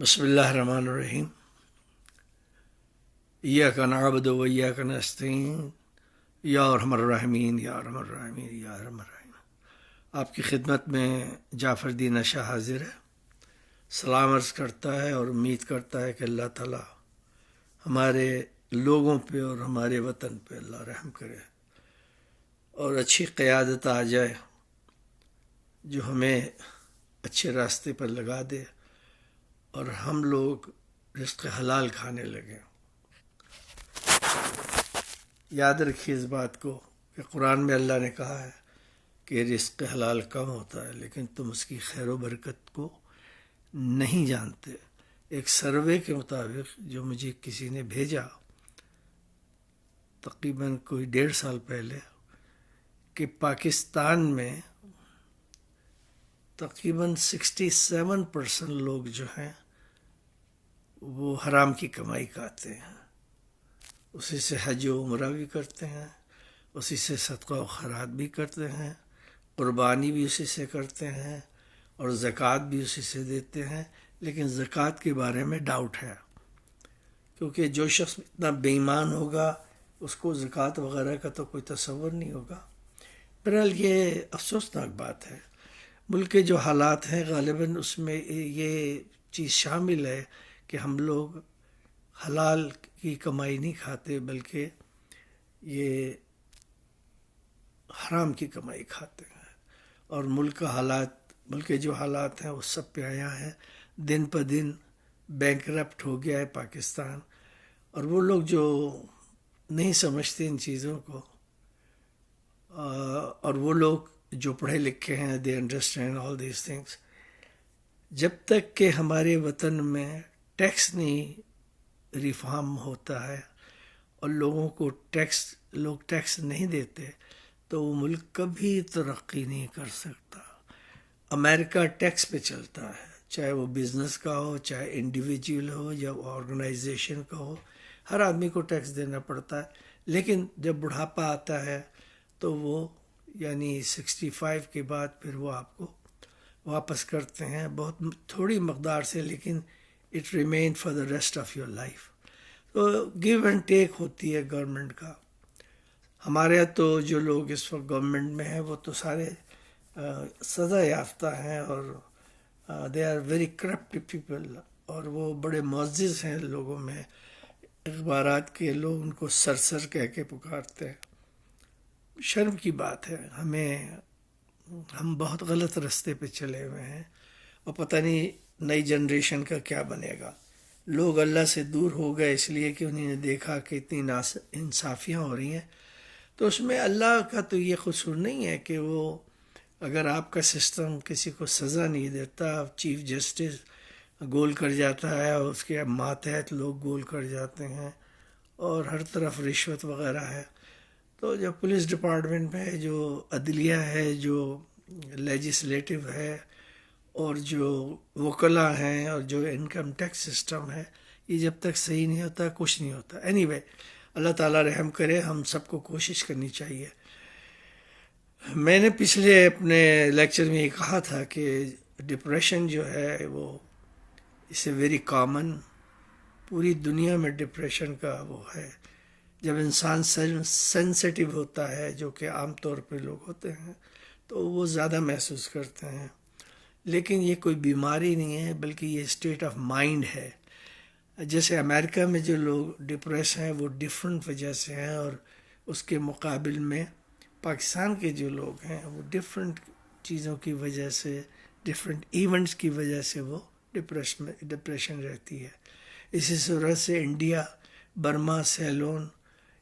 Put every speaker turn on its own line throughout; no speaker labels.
بسم اللہ الرحمن الرحیم۔ ایاک نعبد و ایاک نستعین یا ارحم الراحمین یا ارحم الراحمین یا ارحم الراحمین۔ آپ کی خدمت میں جعفر الدین نشا حاضر ہے، سلام عرض کرتا ہے اور امید کرتا ہے کہ اللہ تعالی ہمارے لوگوں پہ اور ہمارے وطن پہ اللہ رحم کرے اور اچھی قیادت آ جائے جو ہمیں اچھے راستے پر لگا دے اور ہم لوگ رزق حلال کھانے لگیں۔ یاد رکھیے اس بات کو کہ قرآن میں اللہ نے کہا ہے کہ رزق حلال کم ہوتا ہے لیکن تم اس کی خیر و برکت کو نہیں جانتے۔ ایک سروے کے مطابق جو مجھے کسی نے بھیجا تقریباً کوئی 1.5 سال پہلے، کہ پاکستان میں تقریباً 67% لوگ جو ہیں وہ حرام کی کمائی کھاتے ہیں، اسی سے حج و عمرہ بھی کرتے ہیں، اسی سے صدقہ و خیرات بھی کرتے ہیں، قربانی بھی اسی سے کرتے ہیں اور زکوٰۃ بھی اسی سے دیتے ہیں، لیکن زکوٰۃ کے بارے میں ڈاؤٹ ہے، کیونکہ جو شخص اتنا بے ایمان ہوگا اس کو زکوٰۃ وغیرہ کا تو کوئی تصور نہیں ہوگا۔ بہرحال یہ افسوسناک بات ہے۔ ملک کے جو حالات ہیں غالباً اس میں یہ چیز شامل ہے کہ ہم لوگ حلال کی کمائی نہیں کھاتے بلکہ یہ حرام کی کمائی کھاتے ہیں، اور ملک کے جو حالات ہیں وہ سب پہ آیا ہے۔ دن پہ دن بینکرپٹ ہو گیا ہے پاکستان، اور وہ لوگ جو نہیں سمجھتے ان چیزوں کو، اور وہ لوگ جو پڑھے لکھے ہیں they understand all these things, جب تک کہ ہمارے وطن میں ٹیکس نہیں ریفارم ہوتا ہے اور لوگ ٹیکس نہیں دیتے تو وہ ملک کبھی ترقی نہیں کر سکتا۔ امریکہ ٹیکس پہ چلتا ہے، چاہے وہ بزنس کا ہو، چاہے انڈیویجول ہو یا آرگنائزیشن کا ہو، ہر آدمی کو ٹیکس دینا پڑتا ہے، لیکن جب بڑھاپا آتا ہے تو وہ یعنی 65 کے بعد پھر وہ آپ کو واپس کرتے ہیں، بہت تھوڑی مقدار سے، لیکن it remain for the rest of your life. تو گیو اینڈ ٹیک ہوتی ہے گورنمنٹ کا۔ ہمارے یہاں تو جو لوگ اس وقت گورنمنٹ میں ہیں وہ تو سارے سزا یافتہ ہیں اور they are very corrupt people, اور وہ بڑے معزز ہیں لوگوں میں، اخبارات کے لوگ ان کو سر کہہ کے پکارتے ہیں۔ شرم کی بات ہے، ہم بہت غلط راستے پہ چلے ہوئے ہیں اور پتہ نہیں نئی جنریشن کا کیا بنے گا۔ لوگ اللہ سے دور ہو گئے اس لیے کہ انہوں نے دیکھا کہ اتنی انصافیاں ہو رہی ہیں، تو اس میں اللہ کا تو یہ قصور نہیں ہے کہ وہ اگر آپ کا سسٹم کسی کو سزا نہیں دیتا، چیف جسٹس گول کر جاتا ہے اور اس کے ماتحت لوگ گول کر جاتے ہیں اور ہر طرف رشوت وغیرہ ہے، تو جو پولیس ڈپارٹمنٹ میں جو عدلیہ ہے، جو لیجسلیٹو ہے، اور جو وکلاء ہیں، اور جو انکم ٹیکس سسٹم ہے، یہ جب تک صحیح نہیں ہوتا کچھ نہیں ہوتا۔ اینی وے اللہ تعالیٰ رحم کرے، ہم سب کو کوشش کرنی چاہیے۔ میں نے پچھلے اپنے لیکچر میں یہ کہا تھا کہ ڈپریشن جو ہے وہ اس اے ویری کامن، پوری دنیا میں ڈپریشن کا وہ ہے۔ جب انسان سینسٹیو ہوتا ہے، جو کہ عام طور پہ لوگ ہوتے ہیں، تو وہ زیادہ محسوس کرتے ہیں، لیکن یہ کوئی بیماری نہیں ہے بلکہ یہ اسٹیٹ آف مائنڈ ہے۔ جیسے امریکہ میں جو لوگ ڈپریس ہیں وہ ڈفرینٹ وجہ سے ہیں، اور اس کے مقابل میں پاکستان کے جو لوگ ہیں وہ ڈفرینٹ چیزوں کی وجہ سے، ڈفرینٹ ایونٹس کی وجہ سے وہ ڈپریشن رہتی ہے۔ اسی صورت سے انڈیا، برما، سیلون،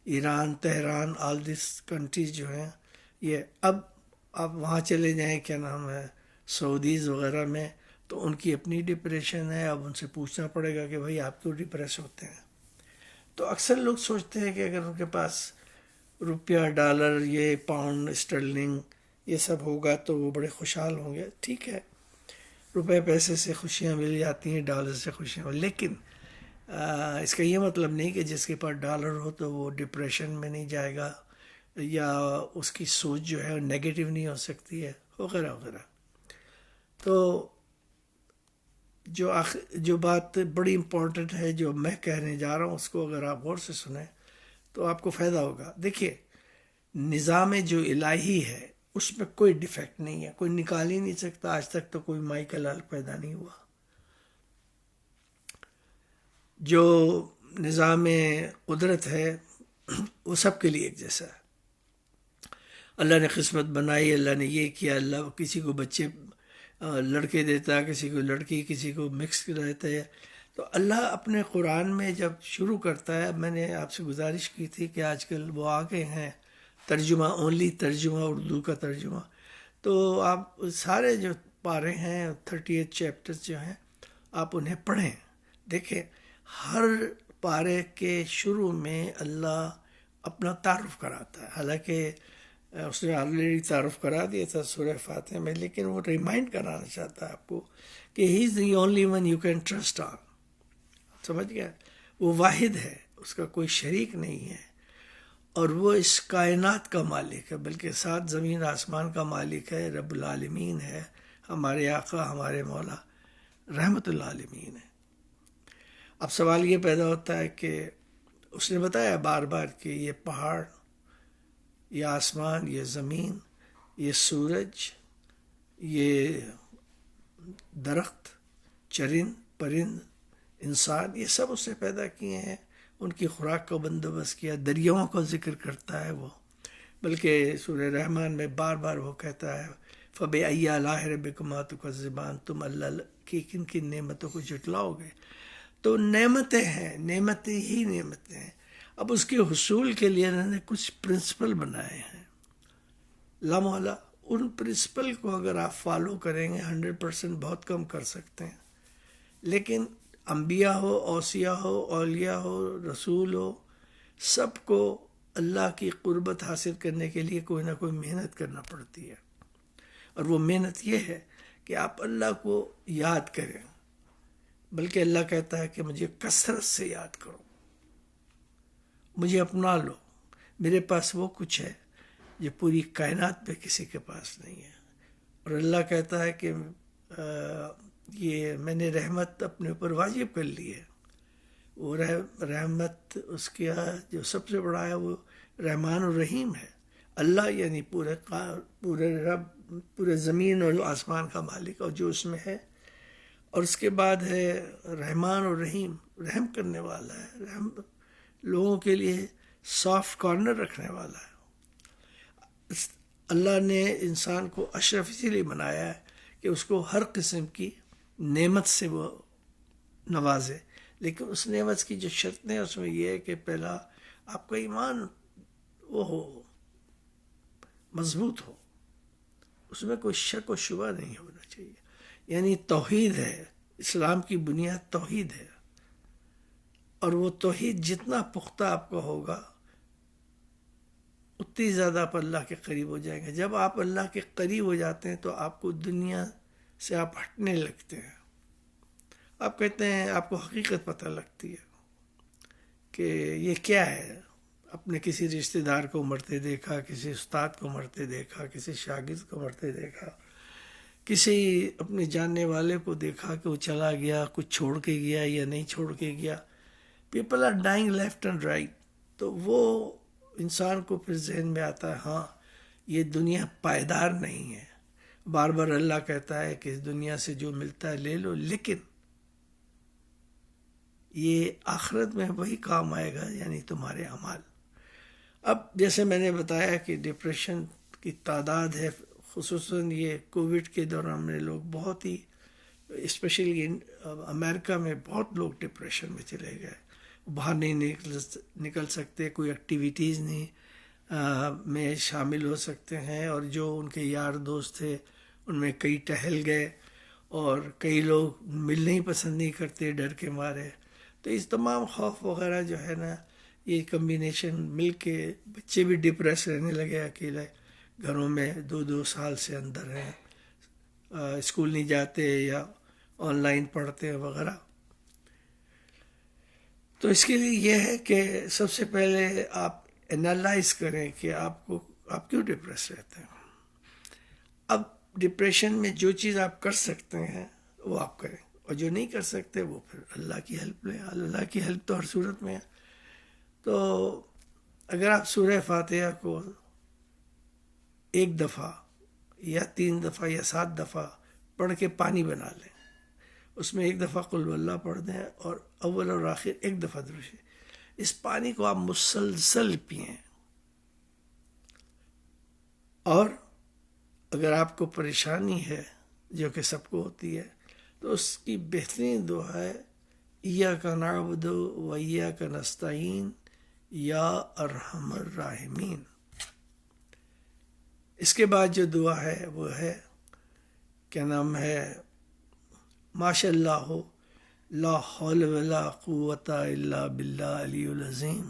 ایران، تہران، آل دیس کنٹریز جو ہیں، یہ اب آپ وہاں چلے جائیں، کیا نام ہے، سعودیز وغیرہ میں، تو ان کی اپنی ڈپریشن ہے۔ اب ان سے پوچھنا پڑے گا کہ بھائی آپ کیوں ڈپریس ہوتے ہیں؟ تو اکثر لوگ سوچتے ہیں کہ اگر ان کے پاس روپیہ، ڈالر، یہ پاؤنڈ اسٹرلنگ یہ سب ہوگا تو وہ بڑے خوشحال ہوں گے۔ ٹھیک ہے، روپے پیسے سے خوشیاں مل جاتی ہیں، ڈالر سے خوشیاں، لیکن اس کا یہ مطلب نہیں کہ جس کے پاس ڈالر ہو تو وہ ڈپریشن میں نہیں جائے گا، یا اس کی سوچ جو ہے نیگیٹو نہیں ہو سکتی ہے، وغیرہ وغیرہ۔ تو جو بات بڑی امپورٹنٹ ہے جو میں کہنے جا رہا ہوں، اس کو اگر آپ غور سے سنیں تو آپ کو فائدہ ہوگا. دیکھیے، نظام جو الہی ہے اس میں کوئی ڈیفیکٹ نہیں ہے، کوئی نکال ہی نہیں سکتا. آج تک تو کوئی مائی کا لال پیدا نہیں ہوا. جو نظام قدرت ہے وہ سب کے لیے ایک جیسا ہے. اللہ نے قسمت بنائی، اللہ نے یہ کیا، اللہ کسی کو بچے لڑکے دیتا ہے، کسی کو لڑکی، کسی کو مکس رہتا ہے. تو اللہ اپنے قرآن میں جب شروع کرتا ہے، میں نے آپ سے گزارش کی تھی کہ آج کل وہ آگے ہیں ترجمہ، اونلی ترجمہ، اردو کا ترجمہ. تو آپ سارے جو پارے ہیں 38 چیپٹرز جو ہیں آپ انہیں پڑھیں. دیکھیں، ہر پارے کے شروع میں اللہ اپنا تعارف کراتا ہے. حالانکہ اس نے آلریڈی تعارف کرا دیا تھا سورہ فاتحہ میں، لیکن وہ ریمائنڈ کرانا چاہتا ہے آپ کو کہ he is the only one you can trust on. سمجھ گیا؟ وہ واحد ہے، اس کا کوئی شریک نہیں ہے، اور وہ اس کائنات کا مالک ہے، بلکہ 7 زمین آسمان کا مالک ہے، رب العالمین ہے، ہمارے آقا، ہمارے مولا رحمت العالمین ہے. اب سوال یہ پیدا ہوتا ہے کہ اس نے بتایا بار بار کہ یہ پہاڑ، یہ آسمان، یہ زمین، یہ سورج، یہ درخت، چرند پرند، انسان، یہ سب اس نے پیدا کیے ہیں. ان کی خوراک کا بندوبست کیا. دریاؤں کا ذکر کرتا ہے وہ، بلکہ سورہ رحمان میں بار بار وہ کہتا ہے فَبِأَيِّ آلَاءِ رَبِّكُمَا تُكَذِّبَانِ، تم اللہ کی کن کن نعمتوں کو جھٹلاؤ گے. تو نعمتیں ہیں، نعمتیں ہی نعمتیں ہیں. اب اس کے حصول کے لیے انہوں نے کچھ پرنسپل بنائے ہیں. لامحالہ ان پرنسپل کو اگر آپ فالو کریں گے 100% بہت کم کر سکتے ہیں. لیکن انبیاء ہو، اوصیاء ہو، اولیاء ہو، رسول ہو، سب کو اللہ کی قربت حاصل کرنے کے لیے کوئی نہ کوئی محنت کرنا پڑتی ہے. اور وہ محنت یہ ہے کہ آپ اللہ کو یاد کریں. بلکہ اللہ کہتا ہے کہ مجھے کثرت سے یاد کرو، مجھے اپنا لو. میرے پاس وہ کچھ ہے جو پوری کائنات پہ کسی کے پاس نہیں ہے. اور اللہ کہتا ہے کہ یہ میں نے رحمت اپنے اوپر واجب کر لی ہے. وہ رحمت اس کا جو سب سے بڑا ہے وہ رحمان الرحیم ہے. اللہ یعنی پورے رب، پورے زمین اور آسمان کا مالک، اور جو اس میں ہے. اور اس کے بعد ہے رحمان الرحیم، رحم کرنے والا ہے، رحم لوگوں کے لیے سافٹ کارنر رکھنے والا ہے. اللہ نے انسان کو اشرف اسی لیے بنایا ہے کہ اس کو ہر قسم کی نعمت سے وہ نوازے. لیکن اس نعمت کی جو شرطیں ہیں اس میں یہ ہے کہ پہلا آپ کا ایمان وہ ہو، مضبوط ہو، اس میں کوئی شک و شبہ نہیں ہونا چاہیے. یعنی توحید ہے، اسلام کی بنیاد توحید ہے. اور وہ توحید جتنا پختہ آپ کا ہوگا اتنی زیادہ آپ اللہ کے قریب ہو جائیں گے. جب آپ اللہ کے قریب ہو جاتے ہیں تو آپ کو دنیا سے آپ ہٹنے لگتے ہیں. آپ کہتے ہیں آپ کو حقیقت پتہ لگتی ہے کہ یہ کیا ہے. اپنے کسی رشتہ دار کو مرتے دیکھا، کسی استاد کو مرتے دیکھا، کسی شاگرد کو مرتے دیکھا، کسی اپنے جاننے والے کو دیکھا کہ وہ چلا گیا، کچھ چھوڑ کے گیا یا نہیں چھوڑ کے گیا. People are dying left and right. تو وہ انسان کو پھر ذہن میں آتا ہے ہاں یہ دنیا پائیدار نہیں ہے. بار بار اللہ کہتا ہے کہ اس دنیا سے جو ملتا ہے لے لو، لیکن یہ آخرت میں وہی کام آئے گا، یعنی تمہارے اعمال. اب جیسے میں نے بتایا کہ ڈپریشن کی تعداد ہے، خصوصاً یہ کووڈ کے دوران میں لوگ بہت ہی، اسپیشلی امریکہ میں بہت لوگ ڈپریشن میں چلے گئے. باہر نہیں نکل سکتے، کوئی ایکٹیویٹیز نہیں میں شامل ہو سکتے ہیں. اور جو ان کے یار دوست تھے ان میں کئی ٹہل گئے، اور کئی لوگ ملنا ہی پسند نہیں کرتے ڈر کے مارے. تو اس تمام خوف وغیرہ جو ہے نا، یہ کمبینیشن مل کے بچے بھی ڈپریس رہنے لگے، اکیلے گھروں میں 2 سال سے اندر ہیں، اسکول نہیں جاتے یا آن لائن پڑھتے وغیرہ. تو اس کے لیے یہ ہے کہ سب سے پہلے آپ انالائز کریں کہ آپ کیوں ڈپریس رہتے ہیں. اب ڈپریشن میں جو چیز آپ کر سکتے ہیں وہ آپ کریں. اور جو نہیں کر سکتے وہ پھر اللہ کی ہیلپ لیں. اللہ کی ہیلپ تو ہر صورت میں ہے. تو اگر آپ سورہ فاتحہ کو 1 دفعہ یا 3 دفعہ یا 7 دفعہ پڑھ کے پانی بنا لیں, اس میں 1 دفعہ قل واللہ پڑھ دیں اور اول اور آخر 1 دفعہ درود شریف, اس پانی کو آپ مسلسل پئیں. اور اگر آپ کو پریشانی ہے جو کہ سب کو ہوتی ہے تو اس کی بہترین دعا ہے ایاک نعبد و ایاک نستعین یا ارحم الراحمین. اس کے بعد جو دعا ہے وہ ہے کیا نام ہے, ماشاء اللہ لا حول ولا قوت الا باللہ العلی العظیم.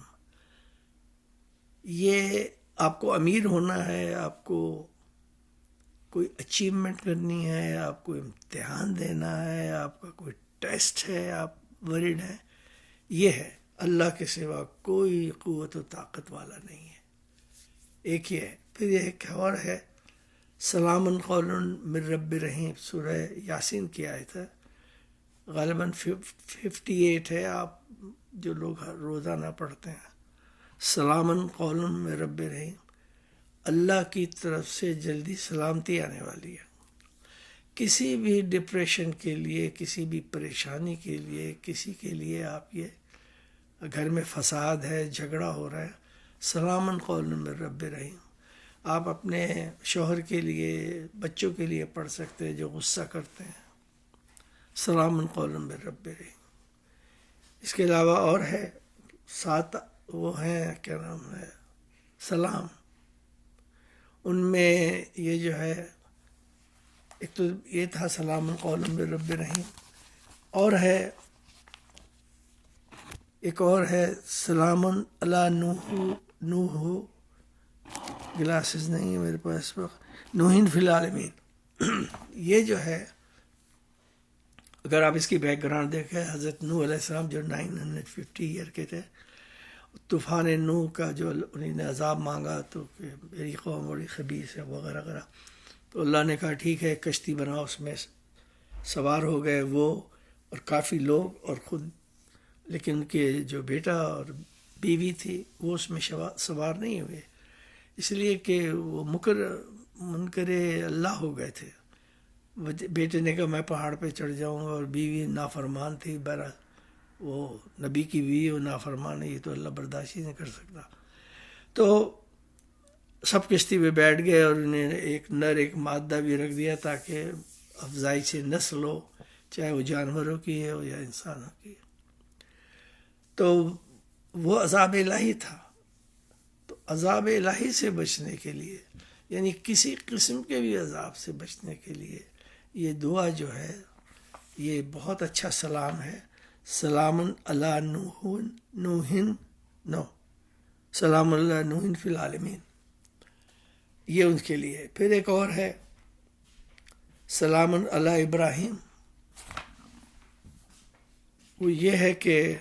یہ آپ کو امیر ہونا ہے, آپ کو کوئی اچیومنٹ کرنی ہے, آپ کو امتحان دینا ہے, آپ کا کوئی ٹیسٹ ہے, آپ ورڈ ہیں, یہ ہے اللہ کے سوا کوئی قوت و طاقت والا نہیں ہے. ایک یہ ہے. پھر یہ ایک اور ہے سلام قول من رب رحیم, سورہ یاسین کی آیت ہے, غالباً 58 ہے. آپ جو لوگ روزانہ پڑھتے ہیں, سلام قول من رب رحیم, اللہ کی طرف سے جلدی سلامتی آنے والی ہے. کسی بھی ڈپریشن کے لیے, کسی بھی پریشانی کے لیے, کسی کے لیے آپ یہ گھر میں فساد ہے, جھگڑا ہو رہا ہے, سلام قول من رب رحیم آپ اپنے شوہر کے لیے, بچوں کے لیے پڑھ سکتے ہیں جو غصہ کرتے ہیں, سلام قول من رب رحیم. اس کے علاوہ اور ہے 7 وہ ہیں کیا نام ہے سلام, ان میں یہ جو ہے ایک تو یہ تھا سلام قول من رب رحیم, اور ہے ایک اور ہے سلام علی نوح گلاسز نہیں ہے میرے پاس وقت, نوح فی العالمین. یہ جو ہے اگر آپ اس کی بیک گراؤنڈ دیکھیں, حضرت نوح علیہ السلام جو 950 ایئر کے تھے, طوفان نوح کا جو انہیں نے عذاب مانگا تو کہ میری قوم بڑی خبیث ہے وغیرہ وغیرہ, تو اللہ نے کہا ٹھیک ہے کشتی بناؤ, اس میں سوار ہو گئے وہ اور کافی لوگ اور خود, لیکن ان کے جو بیٹا اور بیوی تھی وہ اس میں سوار نہیں ہوئے, اس لیے کہ وہ منکر اللہ ہو گئے تھے. بیٹے نے کہا میں پہاڑ پہ چڑھ جاؤں گا, اور بیوی نافرمان تھی, بہرحال وہ نبی کی بیوی وہ نافرمان ہے, یہ تو اللہ برداشت ہی نہیں کر سکتا. تو سب کشتی پہ بیٹھ گئے اور انہیں ایک نر ایک مادہ بھی رکھ دیا تاکہ افزائش نسل ہو, چاہے وہ جانوروں کی ہے ہو یا انسانوں کی. تو وہ عذاب الہی تھا. تو عذاب الہی سے بچنے کے لیے, یعنی کسی قسم کے بھی عذاب سے بچنے کے لیے, یہ دعا جو ہے یہ بہت اچھا سلام ہے. سلام علی سلام علی نوح فی العالمین, یہ ان کے لیے. پھر ایک اور ہے سلام علی ابراہیم, وہ یہ ہے کہ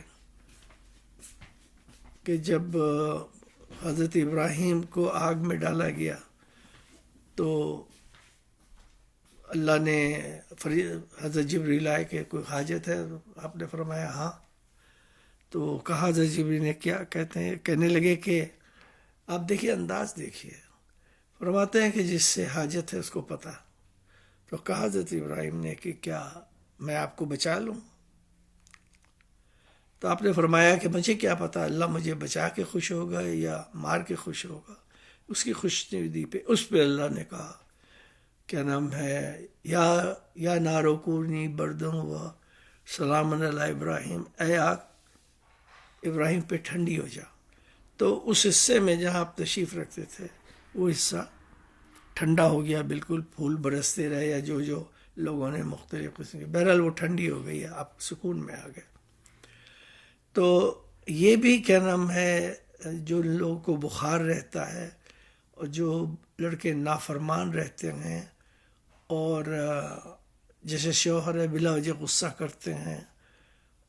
جب حضرت ابراہیم کو آگ میں ڈالا گیا تو اللہ نے حضرت جبریل آئے کہ کوئی حاجت ہے, آپ نے فرمایا ہاں. تو کہا حضرت جبریل نے کیا کہنے لگے کہ آپ دیکھیے انداز دیکھیے, فرماتے ہیں کہ جس سے حاجت ہے اس کو پتہ. تو کہا حضرت ابراہیم نے کہ کیا میں آپ کو بچا لوں؟ تو آپ نے فرمایا کہ مجھے کیا پتا اللہ مجھے بچا کے خوش ہوگا یا مار کے خوش ہوگا. اس کی خوش ندی پہ اس پہ اللہ نے کہا کیا نام ہے یا نارو کونی بردوں ہوا سلام علی ابراہیم, اے آگ ابراہیم پہ ٹھنڈی ہو جا. تو اس حصے میں جہاں آپ تشریف رکھتے تھے وہ حصہ ٹھنڈا ہو گیا, بالکل پھول برستے رہے یا جو لوگوں نے مختلف قسم کے, بہرحال وہ ٹھنڈی ہو گئی, آپ سکون میں آ گئے. تو یہ بھی کیا نام ہے جو لوگوں کو بخار رہتا ہے اور جو لڑکے نافرمان رہتے ہیں اور جیسے شوہر ہے بلا وجہ غصہ کرتے ہیں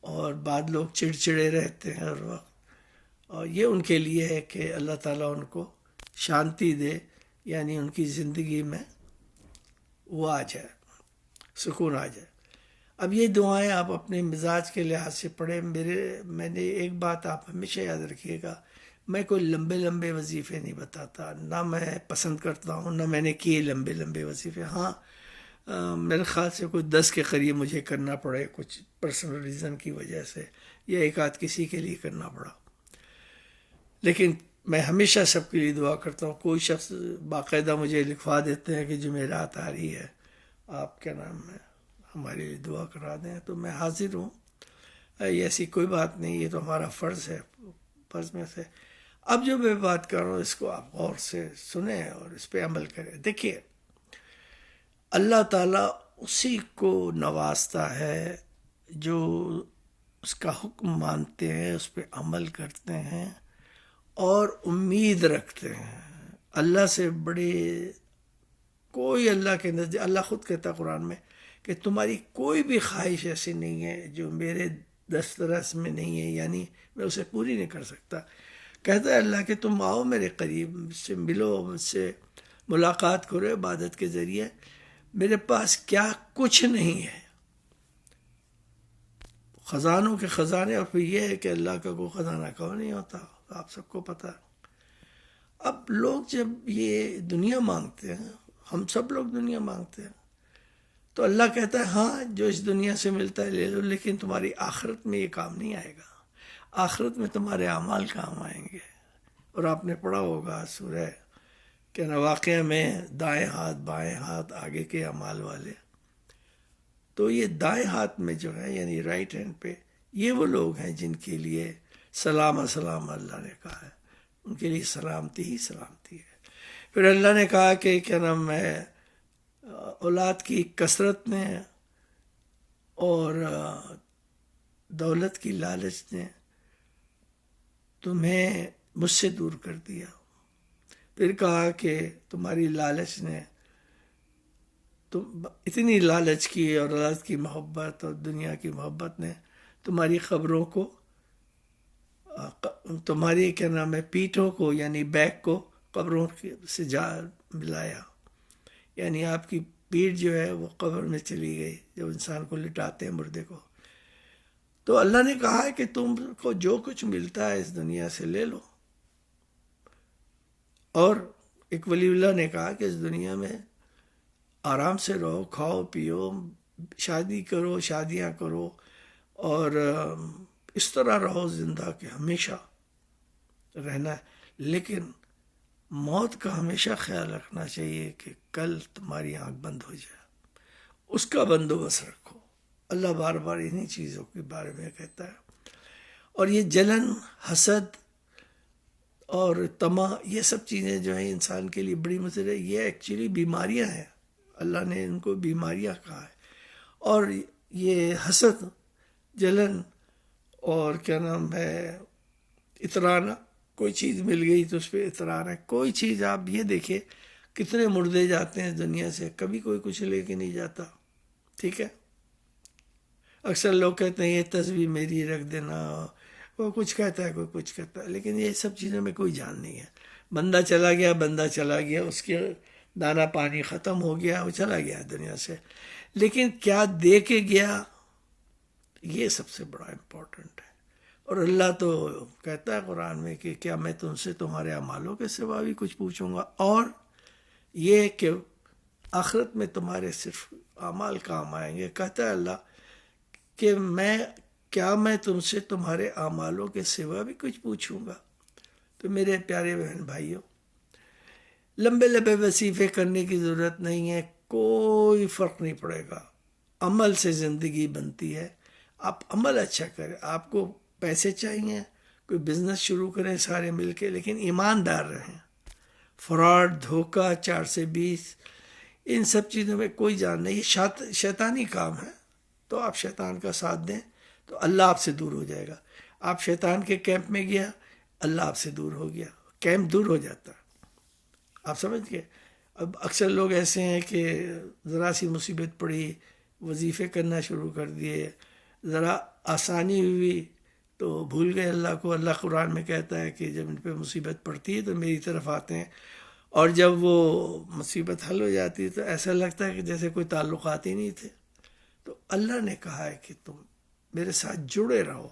اور بعد لوگ چڑچڑے رہتے ہیں ہر وقت, اور یہ ان کے لیے ہے کہ اللہ تعالیٰ ان کو شانتی دے, یعنی ان کی زندگی میں وہ آ جائے, سکون آ جائے. اب یہ دعائیں آپ اپنے مزاج کے لحاظ سے پڑھیں. میں نے ایک بات آپ ہمیشہ یاد رکھیے گا، میں کوئی لمبے لمبے وظیفے نہیں بتاتا، نہ میں پسند کرتا ہوں، نہ میں نے کیے لمبے لمبے وظیفے. ہاں میرے خیال سے کوئی 10 کے قریب مجھے کرنا پڑے کچھ پرسنل ریزن کی وجہ سے، یا ایک آدھ کسی کے لیے کرنا پڑا، لیکن میں ہمیشہ سب کے لیے دعا کرتا ہوں. کوئی شخص باقاعدہ مجھے لکھوا دیتے ہیں کہ جمعرات آ رہی ہے، آپ کیا نام ہے ہمارے لیے دعا کرا دیں، تو میں حاضر ہوں. ایسی کوئی بات نہیں، یہ تو ہمارا فرض ہے، فرض میں سے. اب جو میں بات کر رہا ہوں اس کو آپ غور سے سنیں اور اس پہ عمل کریں. دیکھیے اللہ تعالیٰ اسی کو نوازتا ہے جو اس کا حکم مانتے ہیں، اس پہ عمل کرتے ہیں اور امید رکھتے ہیں. اللہ سے بڑے کوئی اللہ کے نزدیک، اللہ خود کہتا ہے قرآن میں کہ تمہاری کوئی بھی خواہش ایسی نہیں ہے جو میرے دسترس میں نہیں ہے، یعنی میں اسے پوری نہیں کر سکتا. کہتا ہے اللہ کہ تم آؤ میرے قریب، مجھ سے ملو، مجھ سے ملاقات کرو عبادت کے ذریعے. میرے پاس کیا کچھ نہیں ہے، خزانوں کے خزانے. اور پھر یہ ہے کہ اللہ کا کوئی خزانہ کہو نہیں ہوتا، آپ سب کو پتہ. اب لوگ جب یہ دنیا مانگتے ہیں، ہم سب لوگ دنیا مانگتے ہیں، تو اللہ کہتا ہے ہاں جو اس دنیا سے ملتا ہے لے لو، لیکن تمہاری آخرت میں یہ کام نہیں آئے گا. آخرت میں تمہارے اعمال کام آئیں گے. اور آپ نے پڑھا ہوگا سورہ کہ واقعہ میں دائیں ہاتھ بائیں ہاتھ آگے کے اعمال والے. تو یہ دائیں ہاتھ میں جو ہے یعنی رائٹ ہینڈ پہ، یہ وہ لوگ ہیں جن کے لیے سلام السلام اللہ نے کہا ہے، ان کے لیے سلامتی ہی سلامتی ہے. پھر اللہ نے کہا کہ کیا نام ہے اولاد کی کثرت نے اور دولت کی لالچ نے تمہیں مجھ سے دور کر دیا. پھر کہا کہ تمہاری لالچ نے، اتنی لالچ کی اور اولاد کی محبت اور دنیا کی محبت نے تمہاری قبروں کو، تمہاری کیا نام ہے پیٹھوں کو یعنی بیک کو قبروں سے جا ملایا. یعنی آپ کی پیٹھ جو ہے وہ قبر میں چلی گئی جب انسان کو لٹاتے ہیں مردے کو. تو اللہ نے کہا ہے کہ تم کو جو کچھ ملتا ہے اس دنیا سے لے لو. اور ایک ولی اللہ نے کہا کہ اس دنیا میں آرام سے رہو، کھاؤ پیو، شادی کرو، شادیاں کرو، اور اس طرح رہو زندہ کہ ہمیشہ رہنا ہے. لیکن موت کا ہمیشہ خیال رکھنا چاہیے کہ کل تمہاری آنکھ بند ہو جائے، اس کا بندوبست رکھو. اللہ بار بار انہی چیزوں کے بارے میں کہتا ہے. اور یہ جلن، حسد اور طمع، یہ سب چیزیں جو ہیں انسان کے لیے بڑی مضر ہے. یہ ایکچولی بیماریاں ہیں، اللہ نے ان کو بیماریاں کہا ہے. اور یہ حسد، جلن اور کیا نام ہے اترانا، کوئی چیز مل گئی تو اس پہ اترانا. کوئی چیز آپ یہ دیکھیں کتنے مردے جاتے ہیں دنیا سے، کبھی کوئی کچھ لے کے نہیں جاتا. ٹھیک ہے، اکثر لوگ کہتے ہیں یہ تصویر میری رکھ دینا، وہ کچھ کہتا ہے کوئی کچھ کہتا ہے، لیکن یہ سب چیزوں میں کوئی جان نہیں ہے. بندہ چلا گیا، بندہ چلا گیا، اس کے دانا پانی ختم ہو گیا، وہ چلا گیا دنیا سے. لیکن کیا دے کے گیا، یہ سب سے بڑا امپورٹنٹ ہے. اور اللہ تو کہتا ہے قرآن میں کہ کیا میں تم سے تمہارے اعمالوں کے سوا بھی کچھ پوچھوں گا، اور یہ کہ آخرت میں تمہارے صرف اعمال کام آئیں گے. کہتا ہے اللہ کہ میں تم سے تمہارے اعمالوں کے سوا بھی کچھ پوچھوں گا. تو میرے پیارے بہن بھائیوں، لمبے لمبے وظیفے کرنے کی ضرورت نہیں ہے، کوئی فرق نہیں پڑے گا. عمل سے زندگی بنتی ہے. آپ عمل اچھا کریں. آپ کو پیسے چاہیے، کوئی بزنس شروع کریں سارے مل کے، لیکن ایماندار رہیں. فراڈ، دھوکہ، 4 سے 20، ان سب چیزوں میں کوئی جان نہیں. یہ شیطانی کام ہے. تو آپ شیطان کا ساتھ دیں تو اللہ آپ سے دور ہو جائے گا. آپ شیطان کے کیمپ میں گیا، اللہ آپ سے دور ہو گیا، کیمپ دور ہو جاتا. آپ سمجھ گئے. اب اکثر لوگ ایسے ہیں کہ ذرا سی مصیبت پڑی، وظیفے کرنا شروع کر دیے، ذرا آسانی ہوئی تو بھول گئے اللہ کو. اللہ قرآن میں کہتا ہے کہ جب ان پہ مصیبت پڑتی ہے تو میری طرف آتے ہیں، اور جب وہ مصیبت حل ہو جاتی ہے تو ایسا لگتا ہے کہ جیسے کوئی تعلقات ہی نہیں تھے. تو اللہ نے کہا ہے کہ تم میرے ساتھ جڑے رہو،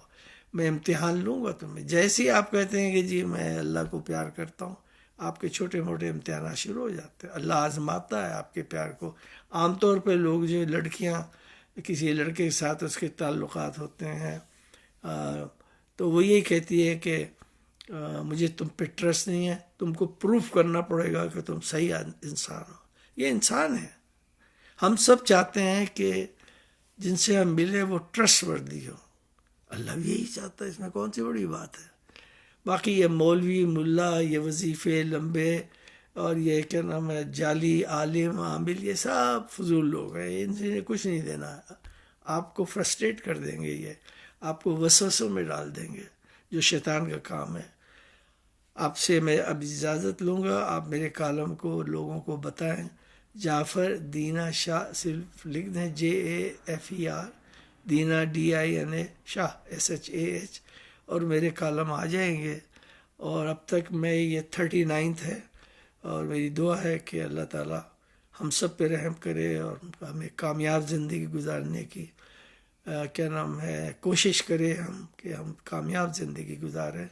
میں امتحان لوں گا تمہیں. جیسے ہی آپ کہتے ہیں کہ جی میں اللہ کو پیار کرتا ہوں، آپ کے چھوٹے موٹے امتحانات شروع ہو جاتے ہیں. اللہ آزماتا ہے آپ کے پیار کو. عام طور پہ لوگ جو لڑکیاں کسی لڑکے کے ساتھ اس کے تعلقات ہوتے ہیں تو وہ یہی کہتی ہے کہ مجھے تم پہ ٹرسٹ نہیں ہے، تم کو پروف کرنا پڑے گا کہ تم صحیح انسان ہو. یہ انسان ہے. ہم سب چاہتے ہیں کہ جن سے ہم ملے وہ ٹرسٹ وردی ہو. اللہ بھی یہی چاہتا ہے، اس میں کون سی بڑی بات ہے. باقی یہ مولوی ملا، یہ وظیفے لمبے اور یہ کیا نام ہے جعلی عالم عامل، یہ سب فضول لوگ ہیں. ان سے کچھ نہیں دینا. آپ کو فرسٹریٹ کر دیں گے، یہ آپ کو وسوسوں میں ڈال دیں گے، جو شیطان کا کام ہے. آپ سے میں اب اجازت لوں گا. آپ میرے کالم کو لوگوں کو بتائیں. جعفر دینا شاہ صرف لکھ دیں، JAFER، دینا DINA شاہ SHAH، اور میرے کالم آ جائیں گے. اور اب تک میں یہ 39 ہے، اور میری دعا ہے کہ اللہ تعالی ہم سب پہ رحم کرے اور ہمیں کامیاب زندگی گزارنے کی کیا نام ہے کوشش کرے ہم کہ ہم کامیاب زندگی گزاریں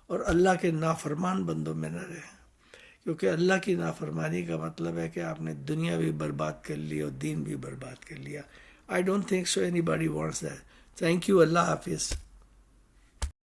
اور اللہ کے نافرمان بندوں میں نہ رہیں. کیونکہ اللہ کی نافرمانی کا مطلب ہے کہ آپ نے دنیا بھی برباد کر لی اور دین بھی برباد کر لیا. I don't think so anybody wants that. Thank you. اللہ حافظ.